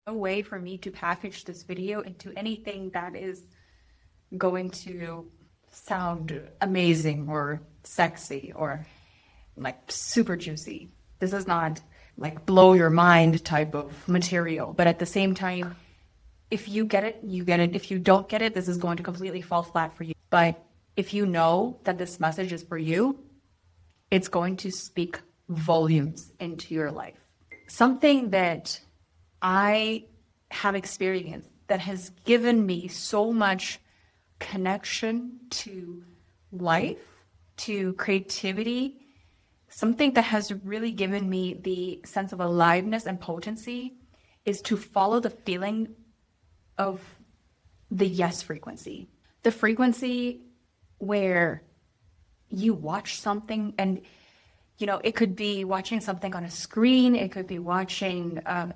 A way for me to package this video into anything that is going to sound amazing or sexy or like super juicy. This is not like blow your mind type of material, but at the same time, if you get it, you get it. If you don't get it, this is going to completely fall flat for you. But if you know that this message is for you, it's going to speak volumes into your life. Something that I have experienced that has given me so much connection to life, to creativity, something that has really given me the sense of aliveness and potency is to follow the feeling of the yes frequency. The frequency where you watch something and, it could be watching something on a screen. It could be watching a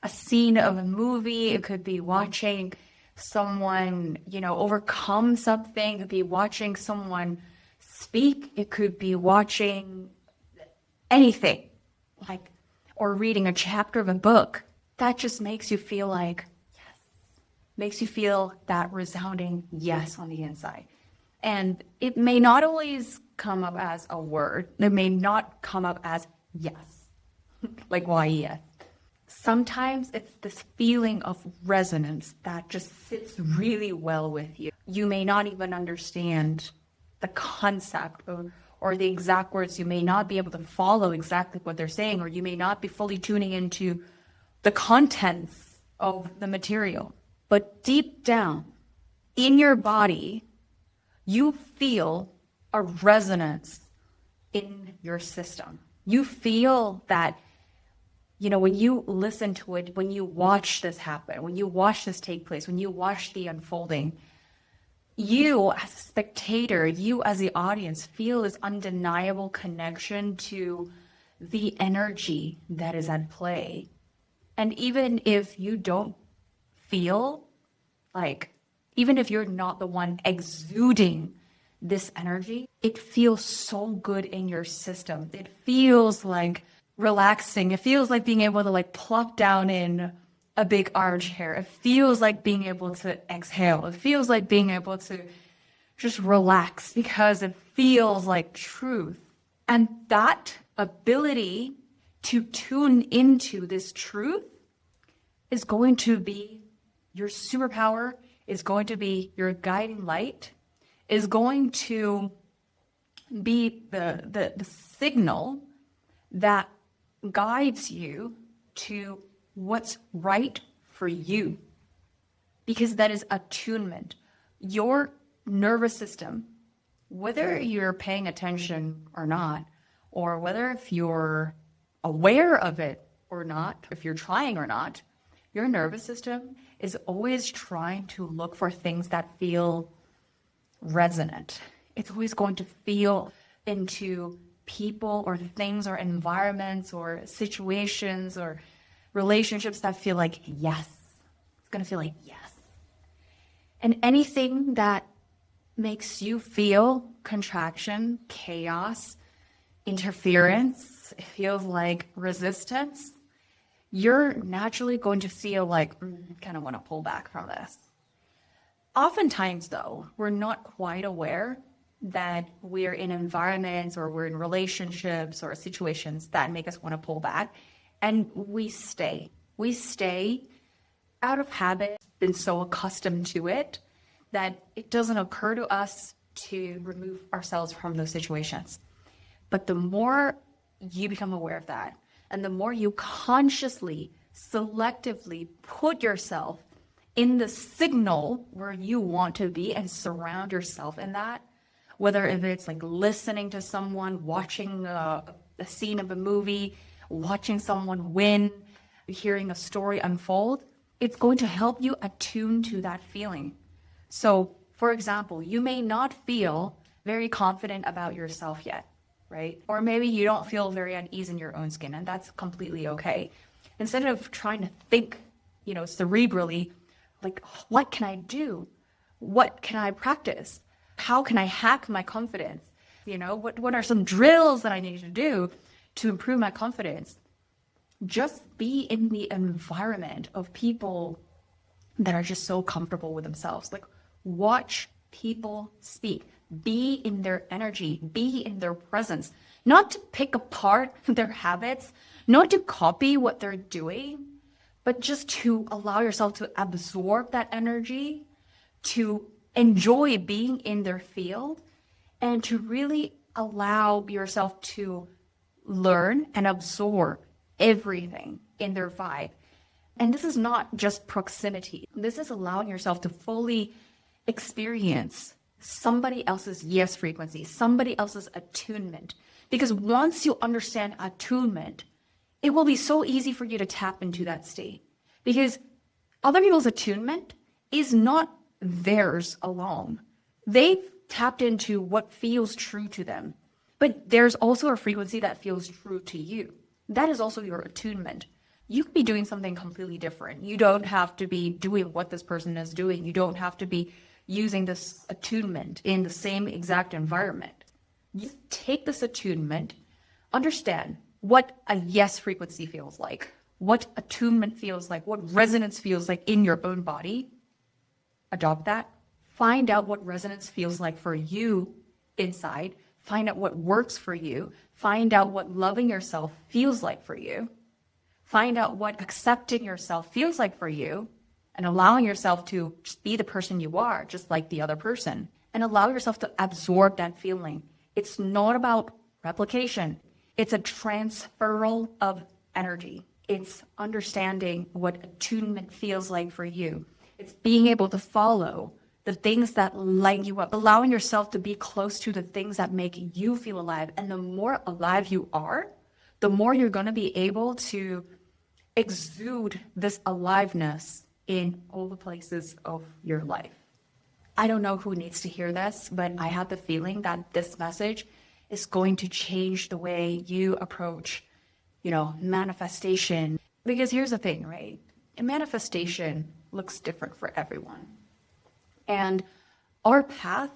scene of a movie. It could be watching someone, overcome something. It could be watching someone speak. It could be watching anything, or reading a chapter of a book. That just makes you feel like, yes, makes you feel that resounding yes on the inside. And it may not always come up as a word. It may not come up as yes, like yes. Sometimes it's this feeling of resonance that just sits really well with you. You may not even understand the concept or the exact words. You may not be able to follow exactly what they're saying, or you may not be fully tuning into the contents of the material. But deep down in your body, you feel a resonance in your system. You feel that, when you listen to it, when you watch this happen, when you watch this take place, when you watch the unfolding, you as a spectator, you as the audience feel this undeniable connection to the energy that is at play. And even if you don't feel even if you're not the one exuding this energy, it feels so good in your system. It feels like relaxing. It feels like being able to plop down in a big armchair. It feels like being able to exhale. It feels like being able to just relax because it feels like truth. And that ability to tune into this truth is going to be your superpower, is going to be your guiding light, is going to be the signal that guides you to what's right for you. Because that is attunement. Your nervous system, whether you're paying attention or not, or whether if you're aware of it or not, if you're trying or not, your nervous system is always trying to look for things that feel resonant. It's always going to feel into people or things or environments or situations or relationships that feel like yes. It's going to feel like yes. And anything that makes you feel contraction, chaos, interference, it feels like resistance, you're naturally going to feel like, kind of want to pull back from this. Oftentimes, though, we're not quite aware that we're in environments or we're in relationships or situations that make us want to pull back. And we stay. We stay out of habit, been so accustomed to it that it doesn't occur to us to remove ourselves from those situations. But the more you become aware of that, and the more you consciously, selectively put yourself in the signal where you want to be and surround yourself in that, whether if it's listening to someone, watching a scene of a movie, watching someone win, hearing a story unfold, it's going to help you attune to that feeling. So, for example, you may not feel very confident about yourself yet, right? Or maybe you don't feel very at ease in your own skin, and that's completely okay. Instead of trying to think, cerebrally, what can I do? What can I practice? How can I hack my confidence? What are some drills that I need to do to improve my confidence? Just be in the environment of people that are just so comfortable with themselves. Like, watch people speak, be in their energy, be in their presence, not to pick apart their habits, not to copy what they're doing, but just to allow yourself to absorb that energy, to enjoy being in their field, and to really allow yourself to learn and absorb everything in their vibe. And this is not just proximity. This is allowing yourself to fully experience somebody else's yes frequency, somebody else's attunement. Because once you understand attunement, it will be so easy for you to tap into that state. Because other people's attunement is not theirs alone. They've tapped into what feels true to them. But there's also a frequency that feels true to you. That is also your attunement. You could be doing something completely different. You don't have to be doing what this person is doing. You don't have to be using this attunement in the same exact environment. You take this attunement, understand what a yes frequency feels like, what attunement feels like, what resonance feels like in your own body. Adopt that. Find out what resonance feels like for you inside. Find out what works for you. Find out what loving yourself feels like for you. Find out what accepting yourself feels like for you, and allowing yourself to just be the person you are, just like the other person, and allow yourself to absorb that feeling. It's not about replication. It's a transferal of energy. It's understanding what attunement feels like for you. It's being able to follow the things that light you up, allowing yourself to be close to the things that make you feel alive. And the more alive you are, the more you're going to be able to exude this aliveness in all the places of your life. I don't know who needs to hear this, but I have the feeling that this message is going to change the way you approach, manifestation. Because here's the thing, right? A manifestation looks different for everyone. And our path,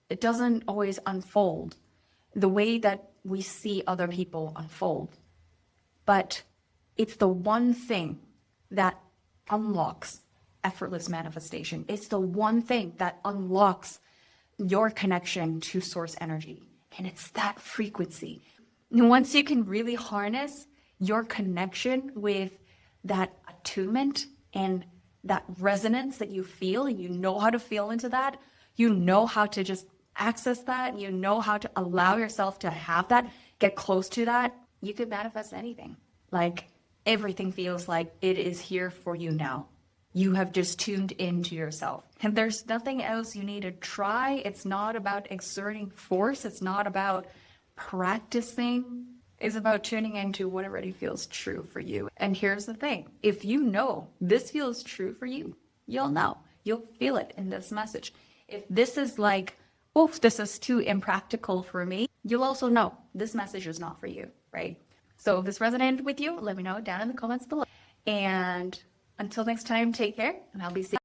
it doesn't always unfold the way that we see other people unfold. But it's the one thing that unlocks effortless manifestation. It's the one thing that unlocks your connection to source energy. And it's that frequency. And once you can really harness your connection with that attunement and that resonance that you feel, and you know how to feel into that, you know how to just access that, you know how to allow yourself to have that, get close to that, you can manifest anything. Like, everything feels like it is here for you now. You have just tuned into yourself. And there's nothing else you need to try. It's not about exerting force. It's not about practicing. It's about tuning into what already feels true for you. And here's the thing. If you know this feels true for you, you'll know. You'll feel it in this message. If this is like, oof, this is too impractical for me, you'll also know this message is not for you, right? So if this resonated with you, let me know down in the comments below. And until next time, take care, and I'll be seeing you.